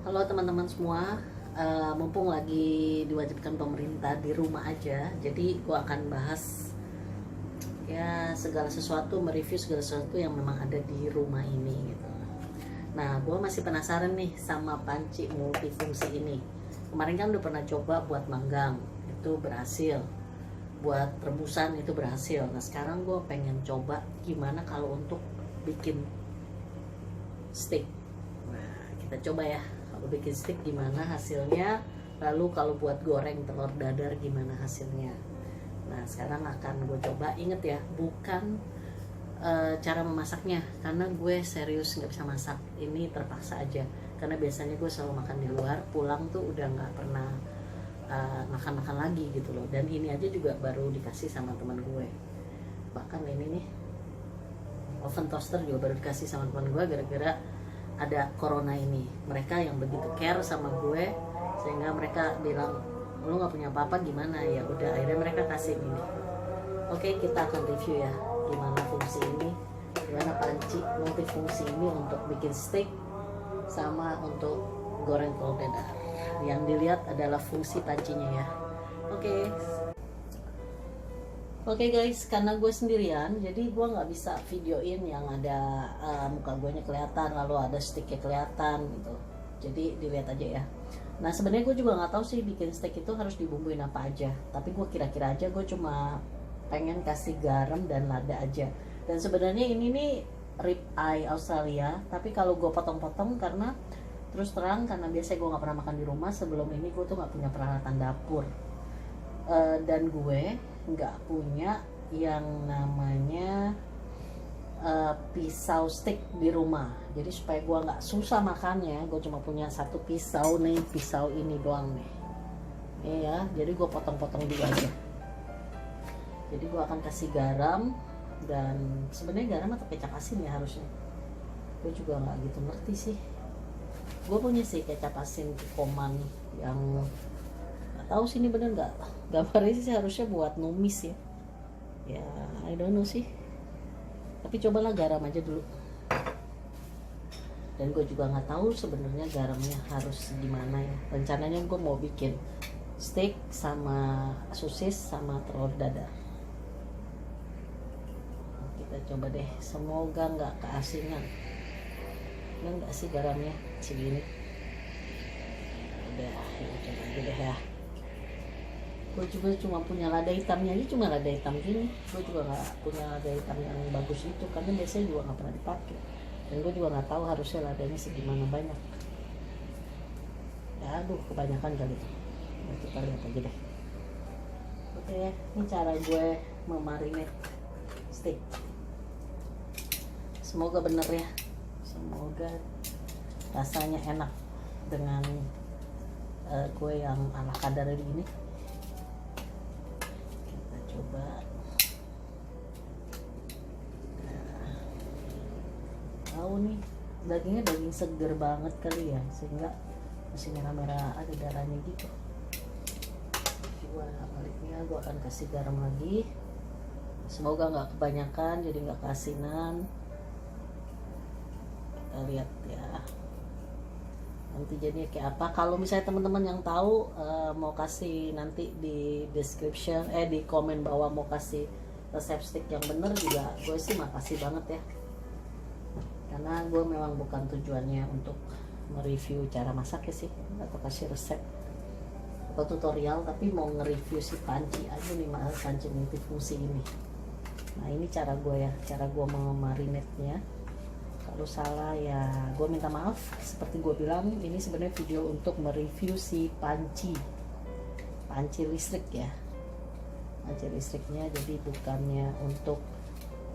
Halo teman-teman semua, mumpung lagi diwajibkan pemerintah di rumah aja, jadi gue akan bahas ya segala sesuatu, mereview segala sesuatu yang memang ada di rumah ini gitu. Nah, gue masih penasaran nih sama panci multifungsi ini. Kemarin kan udah pernah coba buat manggang, itu berhasil. Buat rebusan itu berhasil. Nah, sekarang gue pengen coba gimana kalau untuk bikin steak. Nah, kita coba ya. Kalau bikin steak gimana hasilnya, lalu kalau buat goreng telur dadar gimana hasilnya. Nah, sekarang akan gue coba. Inget ya, bukan cara memasaknya, karena gue serius nggak bisa masak. Ini terpaksa aja, karena biasanya gue selalu makan di luar, pulang tuh udah nggak pernah makan-makan lagi gitu loh. Dan ini aja juga baru dikasih sama teman gue. Bahkan ini nih oven toaster juga baru dikasih sama teman gue gara-gara ada corona ini. Mereka yang begitu care sama gue sehingga mereka bilang, lu nggak punya apa-apa gimana, ya udah akhirnya mereka kasih ini. Oke, kita akan review ya gimana fungsi ini, gimana panci multifungsi ini untuk bikin steak sama untuk goreng telur dadar. Yang dilihat adalah fungsi pancinya ya. Oke guys, karena gue sendirian, jadi gue nggak bisa videoin yang ada muka gue nya kelihatan, lalu ada sticknya kelihatan gitu. Jadi dilihat aja ya. Nah, sebenarnya gue juga nggak tahu sih bikin steak itu harus dibumbuin apa aja. Tapi gue kira-kira aja, gue cuma pengen kasih garam dan lada aja. Dan sebenarnya ini nih rib eye Australia, tapi kalau gue potong-potong karena terus terang karena biasanya gue nggak pernah makan di rumah, sebelum ini gue tuh nggak punya peralatan dapur. Dan gue nggak punya yang namanya pisau stick di rumah. Jadi supaya gue nggak susah makannya, gue cuma punya satu pisau nih, pisau ini doang nih. Iya, jadi gue potong-potong dulu aja. Jadi gue akan kasih garam, dan sebenarnya garam atau kecap asin ya harusnya. Gue juga nggak gitu ngerti sih. Gue punya sih kecap asin Kikoman yang tahu sih ini bener nggak, gambarnya sih harusnya buat numis ya. Ya I don't know sih, tapi cobalah garam aja dulu. Dan gue juga nggak tahu sebenarnya garamnya harus gimana ya. Rencananya gue mau bikin steak sama sosis sama telur dadar. Kita coba deh, semoga nggak keasingan. Nggak sih garamnya segini. Udah, kita coba aja deh ya. Gue juga cuma punya lada hitamnya aja, cuma lada hitam gini. Gue juga nggak punya lada hitam yang bagus itu, karena biasanya juga nggak pernah dipakai. Dan gue juga nggak tahu harusnya ladanya segimana banyak. Ya aduh, kebanyakan kali. Nah, kita lihat aja deh. Oke, ini cara gue memarinate steak. Semoga bener ya. Semoga rasanya enak dengan gue yang ala kadar ini. Coba. Nah, tahu nih dagingnya daging seger banget kali ya, sehingga masih merah-merah ada darahnya gitu. Baliknya gue akan kasih garam lagi, semoga nggak kebanyakan jadi nggak keasinan. Kita lihat ya nanti jadinya kayak apa. Kalau misalnya teman-teman yang tahu mau kasih nanti di description, di komen bawah mau kasih resep steak yang bener juga, gue sih makasih banget ya. Karena gue memang bukan tujuannya untuk mereview cara masak ya sih, atau kasih resep atau tutorial, tapi mau nge-review si panci aja nih, panci multifungsi ini. Nah, ini cara gue ya, cara gue memarinate-nya. Kalau salah ya gue minta maaf. Seperti gue bilang, ini sebenarnya video untuk mereview si panci listrik ya, panci listriknya, jadi bukannya untuk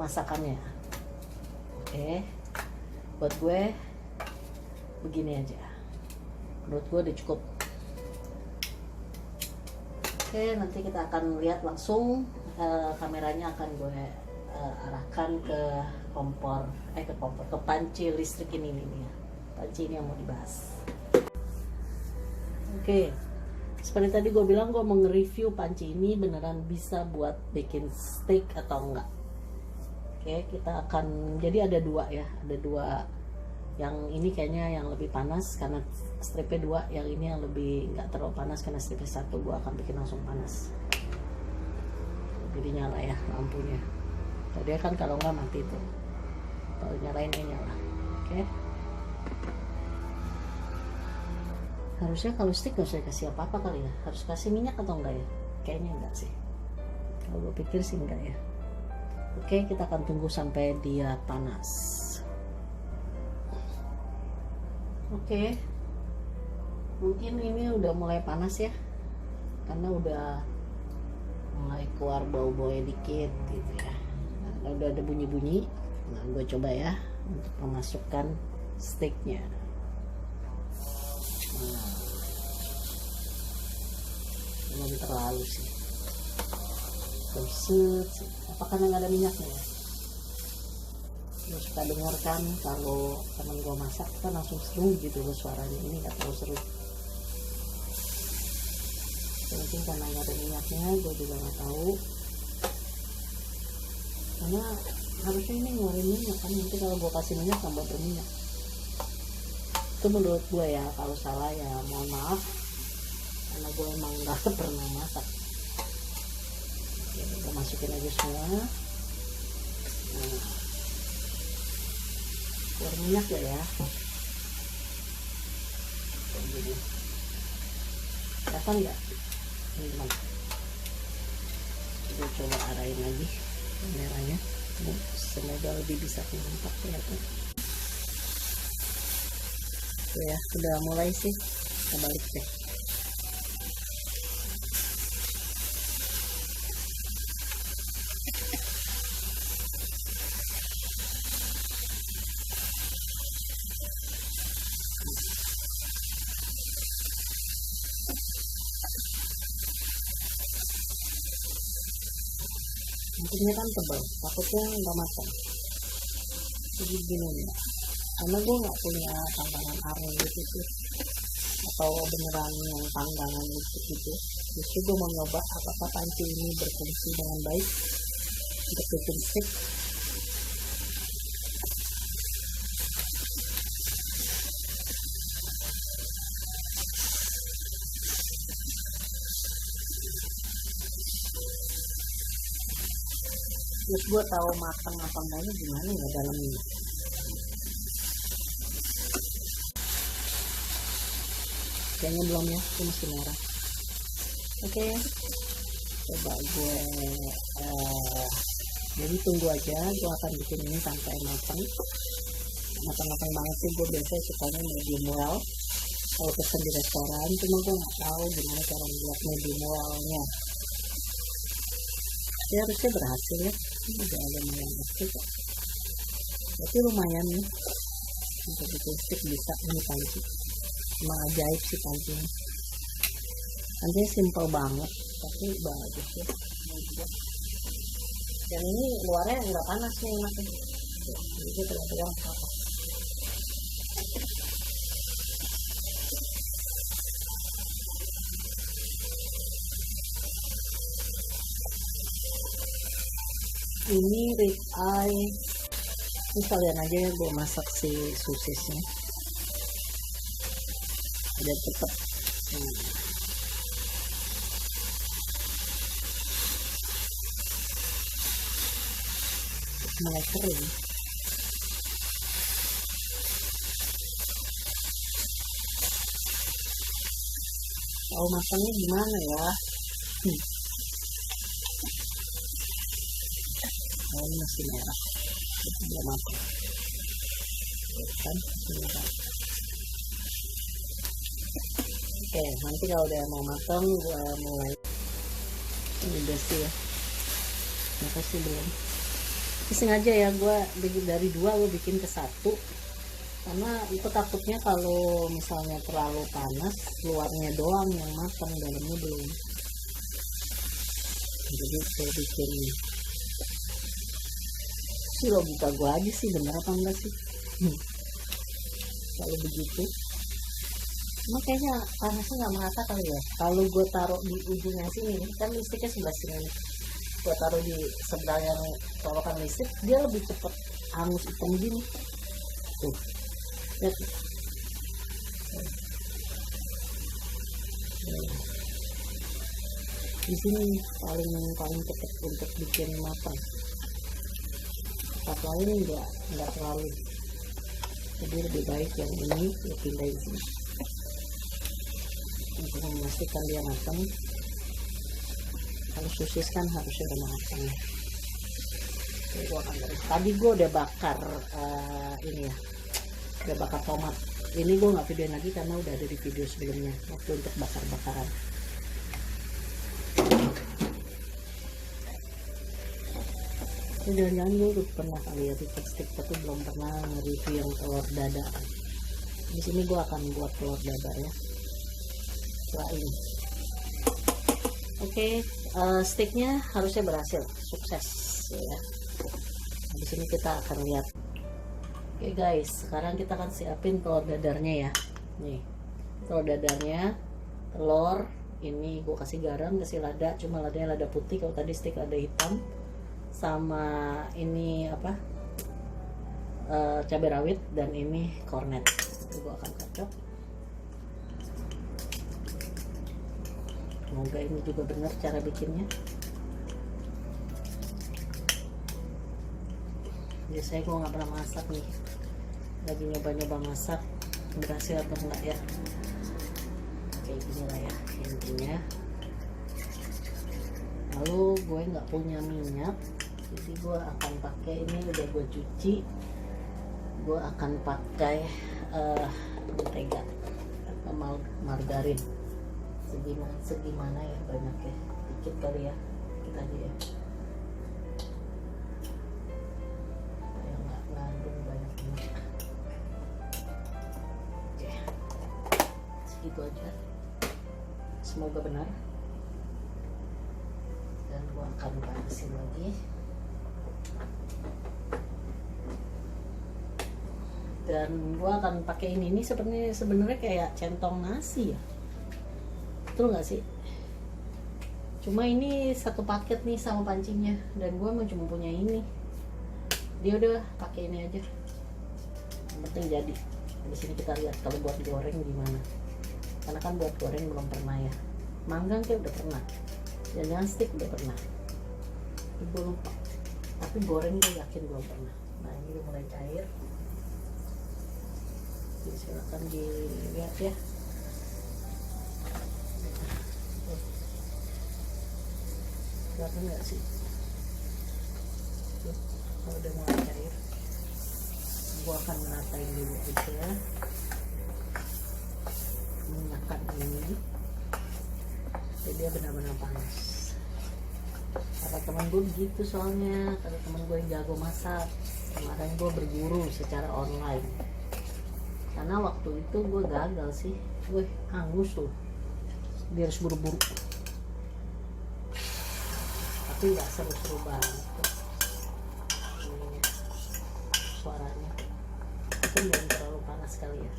masakannya. Oke, buat gue begini aja, menurut gue udah cukup. Oke, nanti kita akan lihat langsung, kameranya akan gue arahkan ke ke panci listrik ini nih ya. Panci ini yang mau dibahas. Oke, seperti tadi gue bilang, gue mau nge-review panci ini beneran bisa buat bikin steak atau enggak. Oke, kita akan, jadi ada dua ya, ada dua Yang ini kayaknya yang lebih panas karena stripnya 2, yang ini yang lebih nggak terlalu panas karena stripnya 1. Gue akan bikin langsung panas. Jadi nyala ya lampunya. Kalau dia kan kalau nggak mati tuh. Kalau nyalain dia nyala. Oke. Harusnya kalau stick nggak usah kasih apa-apa kali ya. Harus kasih minyak atau enggak ya? Kayaknya enggak sih. Kalau gue pikir sih enggak ya. Oke, kita akan tunggu sampai dia panas. Oke, mungkin ini udah mulai panas ya, karena udah mulai keluar bau-baunya dikit gitu ya. Nah, udah ada bunyi-bunyi. Nah, gue coba ya untuk memasukkan steaknya. Nah, belum terlalu sih. Terus, apa karena nggak ada minyaknya ya? Gue suka dengarkan kalau teman gue masak kan langsung seru gitu loh suaranya. Ini nggak terlalu seru. Mungkin karena nggak ada minyaknya, gue juga nggak tahu. Karena harusnya ini ngeluarin minyak kan, nanti kalau gue kasih minyak tambah berminyak. Itu menurut gue ya, kalau salah ya mohon maaf, karena gue emang nggak pernah masak. Kita masukin aja semua. Nah, keluar minyak ya. Begini. Kelihatan nggak? Ini gimana? Kita coba arahin lagi merahnya. Semoga lebih bisa nampak kelihatan. Tuh ya, udah mulai sih. Kita balik deh. Nantinya kan tebal, takutnya nggak matang. Jadi gini ya, karena gue nggak punya panggangan aren gitu tuh, atau beneran yang panggangan gitu. Justru gue mau nyoba apakah panci ini berfungsi dengan baik untuk bikin steak. Terus gue tahu matang apa enggaknya gimana ya dalamnya. Kayaknya belum ya, itu masih merah. Oke, coba gue jadi tunggu aja. Gue akan bikin ini sampai matang banget sih. Gue biasanya sukanya medium well kalau pesen di restoran, cuma gue nggak tahu gimana cara membuat medium well-nya. Ya harusnya berhasil ya. Ini udah ada lumayan oke kok. Berarti lumayan nih untuk bikin steak bisa ini panci. Emang ajaib sih pancinya. Pancinya simple banget tapi bagus ya. Dan ini luarnya nggak panas nih enaknya. Jadi pegang-pegang apa. Ini rib eye. Ini kalian aja ya gue masak si sosisnya biar cepet. Mulai kering. Tahu masaknya gimana ya? Oh, ini masih merah, itu belum matang kan. Oke, nanti kalau udah mau matang gue mulai. Ini udah sih ya, makasih belum. Ini sengaja ya gue bikin dari 2 gue bikin ke 1 karena itu takutnya kalau misalnya terlalu panas luarnya doang yang matang, dalamnya belum. Jadi saya bikin sih logika gue aja sih, bener apa enggak sih. Kalau begitu cuma kayaknya panasnya nggak merata kali ya. Kalau gue taruh di ujungnya sini kan listriknya sebelah sini, gue taruh di sebelah yang colokan listrik dia lebih cepet hangus hitam gini tuh. Lihat. Di sini paling paling cepat untuk bikin matang. Tempat lain enggak terlalu. Jadi lebih baik yang ini ya pindahin sini untuk memastikan dia matang. Kalau sosis kan harusnya udah matang. Tadi gue udah bakar ini ya, udah bakar tomat. Ini gue nggak videoin lagi karena udah ada di video sebelumnya waktu untuk bakar-bakaran. Jangan-jangan gue udah pernah kali ya bikin stick, tapi belum pernah nge-review yang telur dada. Di sini gue akan buat telur dada ya setelah ini. Oke, sticknya harusnya berhasil, sukses ya. Di sini kita akan lihat. Oke guys, sekarang kita akan siapin telur dadarnya ya. Nih telur dadarnya, telur ini gue kasih garam, kasih lada, cuma ladanya lada putih, kalau tadi stick lada hitam. Sama ini apa, cabai rawit, dan ini kornet. Itu gue akan kocok. Semoga ini juga benar cara bikinnya. Biasanya gue nggak pernah masak nih, lagi nyoba-nyoba masak, berhasil atau enggak ya. Kayak gini lah ya intinya. Lalu gue nggak punya minyak, jadi gue akan pakai ini, udah gue cuci. Gue akan pakai mentega atau margarin segimana ya, banyaknya dikit kali ya, kita aja ya, supaya nggak ngandung banyak minyak. Oke, segitu aja, semoga benar. Dan gue akan panasin lagi. Dan gue akan pakai ini sebenarnya kayak centong nasi ya, betul nggak sih? Cuma ini satu paket nih sama pancingnya, dan gue mau cuma punya ini. Dia udah pakai ini aja, yang penting jadi. Di sini kita lihat kalau buat goreng gimana, karena kan buat goreng belum pernah ya. Manggang kayak udah pernah, jangan stick udah pernah, gue lupa. Tapi goreng gue yakin belum pernah. Nah ini udah mulai cair, jadi silakan dilihat ya. Kelihatan nggak sih? Kalau udah mulai cair, gue akan meratain dulu aja, menyalakan ini, jadi dia benar-benar panas. Kata teman gue begitu, soalnya kata teman gue yang jago masak. Kemarin gue berguru secara online, karena waktu itu gue gagal sih, gue hangus tuh, dia harus buru-buru, tapi nggak seru-seru banget ini suaranya. Itu belum terlalu panas kali ya,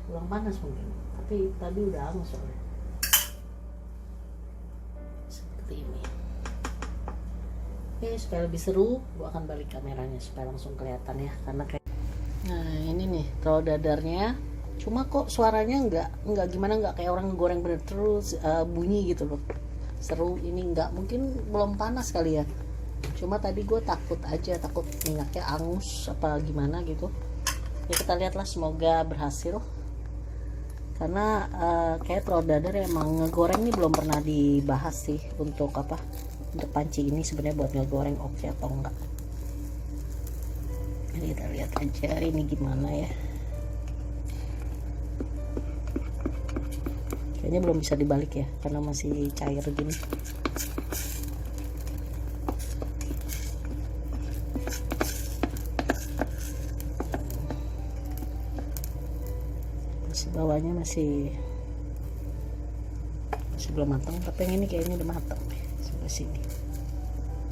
kurang panas mungkin, tapi tadi udah hangus soalnya. Seperti ini. Oke, supaya lebih seru, gue akan balik kameranya supaya langsung kelihatan ya, karena kayak. Nah ini nih telur dadarnya, cuma kok suaranya nggak gimana, nggak kayak orang goreng bener, terus bunyi gitu loh, seru. Ini nggak, mungkin belum panas kali ya, cuma tadi gue takut minyaknya angus apa gimana gitu ya. Kita lihatlah, semoga berhasil, karena kayak telur dadar emang ngegoreng nih belum pernah dibahas sih, untuk apa, untuk panci ini sebenarnya buat ngegoreng oke atau enggak. Jadi kita lihat aja ini gimana ya. Kayaknya belum bisa dibalik ya, karena masih cair gini. Bawahnya masih belum matang, tapi yang ini kayaknya udah matang nih sampai sini.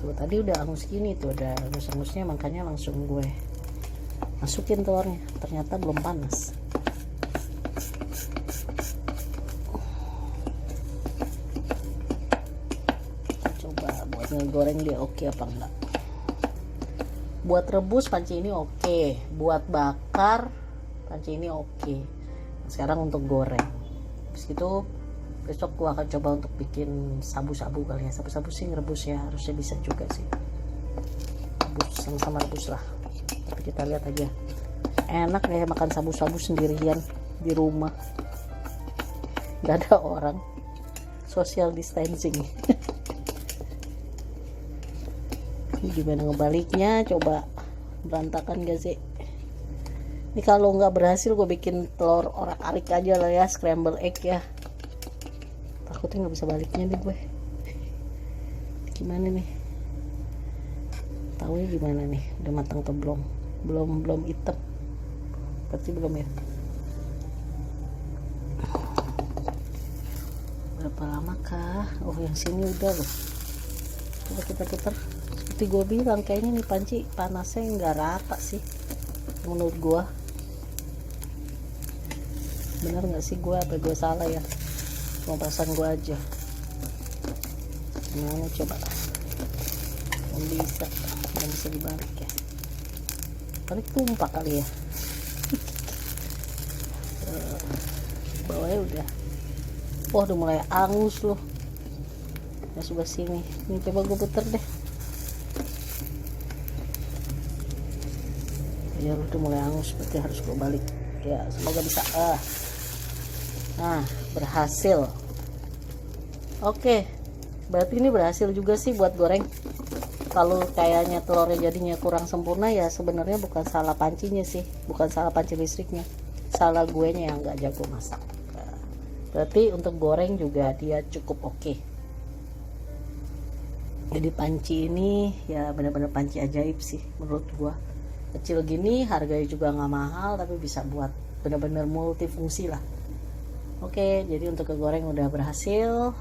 Tuh tadi udah angus gini tuh, udah angus-angusnya, makanya langsung gue masukin telurnya, ternyata belum panas. Coba buat ngegoreng dia oke apa enggak. Buat rebus panci ini oke, buat bakar panci ini oke. Sekarang untuk goreng. Habis itu besok gua akan coba untuk bikin sabu-sabu kali ya. Sabu-sabu sih ngerebus ya, harusnya bisa juga sih. Rebus, sama-sama rebus lah. Tapi kita lihat aja. Enak ya makan sabu-sabu sendirian di rumah. Gak ada orang. Social distancing. Ini gimana ngebaliknya? Coba berantakan gak sih? Ini kalau nggak berhasil gue bikin telur orak-arik aja lah ya, scramble egg ya. Takutnya nggak bisa baliknya nih gue. Gimana nih? Tahu gimana nih? Udah matang atau belum? Belum hitam. Berarti belum ya. Berapa lama kah? Oh yang sini udah loh. Coba kita putar. Seperti gue bilang kayaknya nih panci panasnya nggak rata sih. Menurut gue. Bener nggak sih gue, apa gue salah ya? Cuma perasaan gue aja. Gimana coba? Belum bisa dibalik ya. Balik tumpah kali ya. Bawahnya udah. Wah udah mulai angus loh. Ya sebelah sini. Ini coba gue puter deh. Ya udah mulai angus, berarti harus gue balik. Ya semoga bisa. Nah berhasil. Oke, berarti ini berhasil juga sih buat goreng. Kalau kayaknya telurnya jadinya kurang sempurna ya sebenarnya bukan salah pancinya sih, bukan salah panci listriknya, salah guenya yang nggak jago masak. Berarti untuk goreng juga dia cukup oke. Jadi panci ini ya benar-benar panci ajaib sih menurut gua. Kecil gini harganya juga nggak mahal, tapi bisa buat benar-benar multifungsi lah. Oke, jadi untuk kegoreng udah berhasil.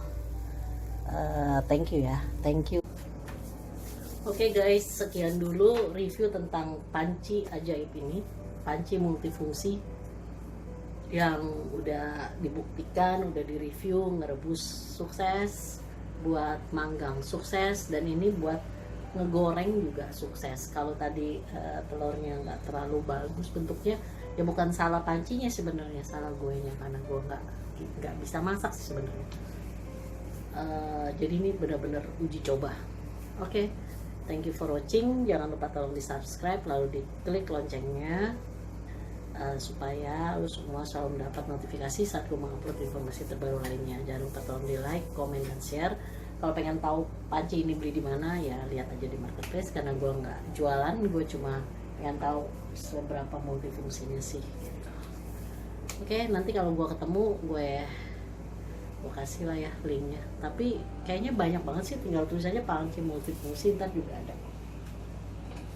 Thank you ya, thank you. Oke guys, sekian dulu review tentang panci ajaib ini, panci multifungsi yang udah dibuktikan, udah direview, ngerebus sukses, buat manggang sukses, dan ini buat ngegoreng juga sukses. Kalau tadi telurnya nggak terlalu bagus bentuknya, ya bukan salah pancinya sebenarnya, salah guenya, karena gue nggak bisa masak sih sebenarnya. Jadi ini benar-benar uji coba. Oke, thank you for watching. Jangan lupa tolong di subscribe, lalu diklik loncengnya supaya lo semua selalu mendapat notifikasi saat gue mengupload informasi terbaru lainnya. Jangan lupa tolong di like, comment, dan share. Kalau pengen tahu panci ini beli di mana ya lihat aja di marketplace, karena gue nggak jualan, gue cuma pengen tahu seberapa multifungsinya sih gitu. Oke, nanti kalau gue ketemu gue kasih lah ya linknya, tapi kayaknya banyak banget sih, tinggal tulis aja panci multifungsi, ntar juga ada.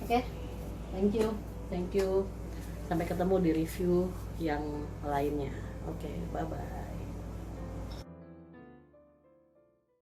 Oke, thank you, sampai ketemu di review yang lainnya. Oke, bye bye.